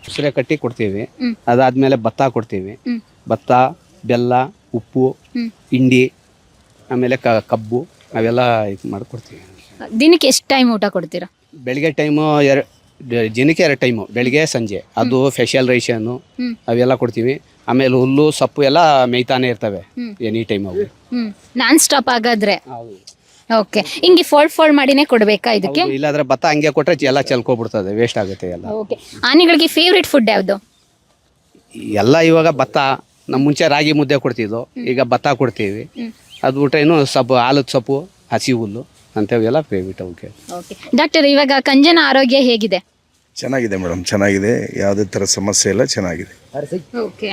ಉಸಿರೆ ಕಟ್ಟಿ ಕೊಡ್ತೀವಿ. ಅದಾದ್ಮೇಲೆ ಭತ್ತ ಕೊಡ್ತೀವಿ. ಭತ್ತ, ಬೆಲ್ಲ, ಉಪ್ಪು, ಹಿಂಡಿ, ಆಮೇಲೆ ಕಬ್ಬು ಅವೆಲ್ಲ ಇದು ಮಾಡಿಕೊಡ್ತೀವಿ. ದಿನಕ್ಕೆ ಎಷ್ಟು ಟೈಮ್ ಊಟ ಕೊಡ್ತೀರಾ? ಬೆಳಿಗ್ಗೆ ಟೈಮು ದಿನಕ್ಕೆ 2 ಟೈಮು, ಬೆಳಿಗ್ಗೆ ಸಂಜೆ. ಅದು ಫೇಶಿಯಲ್ ರೈಷನ್ನು ಅವೆಲ್ಲ ಕೊಡ್ತೀವಿ. ಆಮೇಲೆ ಹುಲ್ಲು ಸೊಪ್ಪು ಎಲ್ಲ ಮೇಯ್ತಾನೆ ಇರ್ತವೆ ಎನಿ ಟೈಮ್ ಅವು. ನಾನ್ ಸ್ಟಾಪ್ ಆಗಾದ್ರೆ ಓಕೆ. ಹಿಂಗೆ ಫೋಲ್ಡ್ ಮಾಡಿನೇ ಕೊಡ್ಬೇಕಾ ಇದಕ್ಕೆ? ಇಲ್ಲಾಂದ್ರೆ ಭತ್ತ ಹಂಗೆ ಕೊಟ್ರೆ ಎಲ್ಲ ಚೆಲ್ಕೊಬಿಡ್ತದೆ, ವೇಸ್ಟ್ ಆಗುತ್ತೆ ಎಲ್ಲ. ಓಕೆ. ಆನೆಗಳಿಗೆ ಫೇವ್ರೆಟ್ ಫುಡ್ ಯಾವುದು? ಎಲ್ಲ ಇವಾಗ ಭತ್ತ. ನಮ್ಮ ಮುಂಚೆ ರಾಗಿ ಮುದ್ದೆ ಕೊಡ್ತಿದ್ವು, ಈಗ ಭತ್ತ ಕೊಡ್ತೀವಿ. ಅದು ಬಿಟ್ರೆ ಇನ್ನು ಸೊಪ್ಪು, ಆಲದ ಸೊಪ್ಪು, ಹಸಿ ಹುಲ್ಲು ಅಂಥವೆಲ್ಲ ಫೇವ್ರೇಟ್ ಅವಕ್ಕೆ. ಓಕೆ ಡಾಕ್ಟರ್, ಇವಾಗ ಕಂಜನ ಆರೋಗ್ಯ ಹೇಗಿದೆ? ಚೆನ್ನಾಗಿದೆ ಮೇಡಮ್, ಚೆನ್ನಾಗಿದೆ. ಯಾವುದೇ ಥರ ಸಮಸ್ಯೆ ಇಲ್ಲ, ಚೆನ್ನಾಗಿದೆ. ಓಕೆ.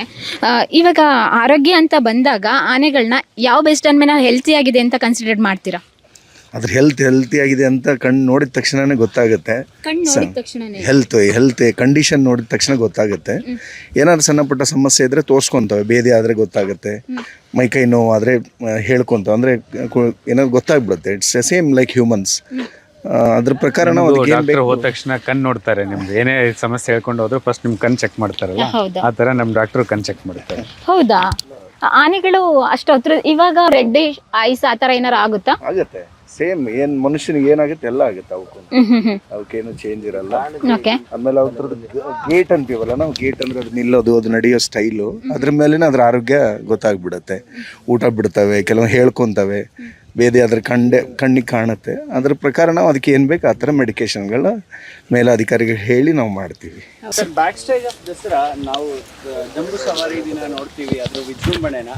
ಇವಾಗ ಆರೋಗ್ಯ ಅಂತ ಬಂದಾಗ ಆನೆಗಳನ್ನ ಯಾವ ಬೆಸ್ಟ್ ಅನ್ಮೇಲೆ ಹೆಲ್ತಿ ಆಗಿದೆ ಅಂತ ಕನ್ಸಿಡರ್ ಮಾಡ್ತೀರಾ? ಅದ್ರ ಹೆಲ್ತಿ ಆಗಿದೆ ಅಂತ ಕಣ್ಣು ನೋಡಿದ ತಕ್ಷಣನೇ ಗೊತ್ತಾಗುತ್ತೆ. ಹೆಲ್ತ್ ಕಂಡೀಷನ್ ನೋಡಿದ ತಕ್ಷಣ ಗೊತ್ತಾಗುತ್ತೆ. ಏನಾದ್ರು ಸಣ್ಣ ಪುಟ್ಟ ಸಮಸ್ಯೆ ಇದ್ದರೆ ತೋರಿಸ್ಕೊತವೆ, ಭೇದಿ ಆದರೆ ಗೊತ್ತಾಗುತ್ತೆ, ಮೈಕೈ ನೋವು ಆದರೆ ಹೇಳ್ಕೊತವೆ, ಅಂದರೆ ಏನಾದ್ರು ಗೊತ್ತಾಗ್ಬಿಡುತ್ತೆ. It's same like humans. ಅದ್ರ ಪ್ರಕಾರ ನಾವು ಹೋದ ತಕ್ಷಣ ಕಣ್ಣು ನೋಡ್ತಾರೆ. ನಿಮ್ದು ಏನೇ ಸಮಸ್ಯೆ ಹೇಳ್ಕೊಂಡು ಹೋದ್ರು ಫಸ್ಟ್ ನಿಮ್ ಕಣ್ಣು ಚೆಕ್ ಮಾಡ್ತಾರಲ್ಲ, ಆ ಥರ ನಮ್ಮ ಡಾಕ್ಟರ್ ಕಣ್ಣು ಚೆಕ್ ಮಾಡ್ತಾರೆ. ಹೌದಾ? ಆನೆಗಳು ಅಷ್ಟು ಹತ್ರ ಇವಾಗ ರೆಡ್ ಐಸ್ ಆ ಥರ ಏನಾರು ಆಗುತ್ತಾ? ಆಗುತ್ತೆ. ಸೇಮ್ ಏನ್ ಮನುಷ್ಯನಿಗೆ ಏನಾಗುತ್ತೆ ಎಲ್ಲ ಆಗುತ್ತೆ ಅವಕ್ಕೂ. ಅವಕ್ಕೇನು ಚೇಂಜ್ ಇರಲ್ಲ. ಆಮೇಲೆ ಅವ್ರದ್ದು ಗೇಟ್ ಅಂತೀವಲ್ಲ ನಾವು, ಗೇಟ್ ಅಂದ್ರೆ ಅದು ನಿಲ್ಲೋದು, ಅದು ನಡೆಯೋ ಸ್ಟೈಲು, ಅದ್ರ ಮೇಲೇನೆ ಅದ್ರ ಆರೋಗ್ಯ ಗೊತ್ತಾಗ್ಬಿಡುತ್ತೆ. ಊಟ ಬಿಡ್ತವೆ, ಕೆಲವು ಹೇಳ್ಕೊಂತವೆ, ಬೇರೆ ಅದ್ರ ಕಣ್ಣಿಗೆ ಕಾಣುತ್ತೆ. ಅದ್ರ ಪ್ರಕಾರ ನಾವು ಅದಕ್ಕೆ ಏನು ಬೇಕು ಆ ಥರ ಮೆಡಿಕೇಶನ್ಗಳ ಮೇಲಾಧಿಕಾರಿಗಳು ಹೇಳಿ ನಾವು ಮಾಡ್ತೀವಿ. Sir, back stage of Dasara ನಾವು ಜಂಬೂ ಸವಾರಿ ದಿನ ನೋಡ್ತೀವಿ, ಅದ್ರ ವಿಜೃಂಭಣೆನ.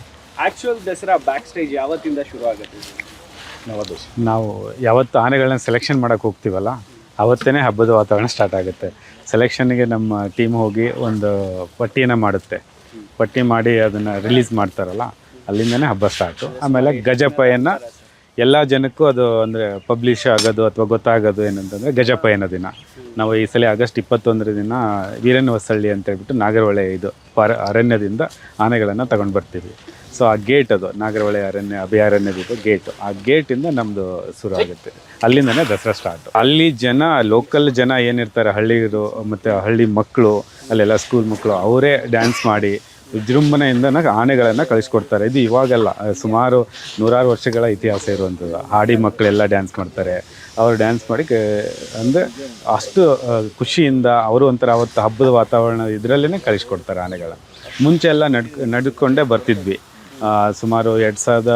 ಆ್ಯಕ್ಚುಯಲ್ ದಸರಾ ಬ್ಯಾಕ್ ಸ್ಟೇಜ್ ಯಾವತ್ತಿಂದ ಶುರು ಆಗುತ್ತೆ? ನಾವು ಯಾವತ್ತು ಆನೆಗಳನ್ನ ಸೆಲೆಕ್ಷನ್ ಮಾಡೋಕ್ಕೆ ಹೋಗ್ತೀವಲ್ಲ ಅವತ್ತೇ ಹಬ್ಬದ ವಾತಾವರಣ ಸ್ಟಾರ್ಟ್ ಆಗುತ್ತೆ. ಸೆಲೆಕ್ಷನ್ಗೆ ನಮ್ಮ ಟೀಮ್ ಹೋಗಿ ಒಂದು ಪಟ್ಟಿಯನ್ನು ಮಾಡುತ್ತೆ. ಪಟ್ಟಿ ಮಾಡಿ ಅದನ್ನು ರಿಲೀಸ್ ಮಾಡ್ತಾರಲ್ಲ, ಅಲ್ಲಿಂದನೇ ಹಬ್ಬ ಸ್ಟಾರ್ಟು. ಆಮೇಲೆ ಗಜಪಯಣ ಎಲ್ಲ ಜನಕ್ಕೂ ಅದು ಅಂದರೆ ಪಬ್ಲಿಷ್ ಆಗೋದು ಅಥವಾ ಗೊತ್ತಾಗೋದು ಏನಂತಂದರೆ ಗಜಪಯಣ ದಿನ. ನಾವು ಈ ಸಲ ಆಗಸ್ಟ್ 21 ದಿನ ವೀರನ ಹೊಸಳ್ಳಿ ಅಂತ ಹೇಳ್ಬಿಟ್ಟು ನಾಗರಹೊಳೆ ಇದು ಅರಣ್ಯದಿಂದ ಆನೆಗಳನ್ನು ತಗೊಂಡು ಬರ್ತೀವಿ. ಸೊ ಆ ಗೇಟ್, ಅದು ನಾಗರಹೊಳೆ ಅಭಯಾರಣ್ಯದ ಗೇಟು, ಆ ಗೇಟಿಂದ ನಮ್ಮದು ಶುರು ಆಗುತ್ತೆ. ಅಲ್ಲಿಂದನೇ ದಸರಾ ಸ್ಟಾರ್ಟು. ಅಲ್ಲಿ ಲೋಕಲ್ ಜನ ಏನಿರ್ತಾರೆ, ಹಳ್ಳಿಗರು ಮತ್ತು ಹಳ್ಳಿ ಮಕ್ಕಳು, ಅಲ್ಲೆಲ್ಲ ಸ್ಕೂಲ್ ಮಕ್ಕಳು, ಅವರೇ ಡ್ಯಾನ್ಸ್ ಮಾಡಿ ವಿಜೃಂಭಣೆಯಿಂದ ಆನೆಗಳನ್ನು ಕಳಿಸ್ಕೊಡ್ತಾರೆ. ಇದು ಇವಾಗಲ್ಲ, ಸುಮಾರು 100 ವರ್ಷಗಳ ಇತಿಹಾಸ ಇರುವಂಥದ್ದು. ಹಾಡಿ ಮಕ್ಕಳೆಲ್ಲ ಡ್ಯಾನ್ಸ್ ಮಾಡ್ತಾರೆ. ಅವರು ಡ್ಯಾನ್ಸ್ ಮಾಡಿ ಅಂದರೆ ಅಷ್ಟು ಖುಷಿಯಿಂದ ಅವರು ಒಂಥರ ಅವತ್ತು ಹಬ್ಬದ ವಾತಾವರಣ ಇದರಲ್ಲೇ ಕಳಿಸ್ಕೊಡ್ತಾರೆ ಆನೆಗಳ. ಮುಂಚೆ ಎಲ್ಲ ನಡ್ಕೊಂಡೇ ಬರ್ತಿದ್ವಿ. ಸುಮಾರು 2000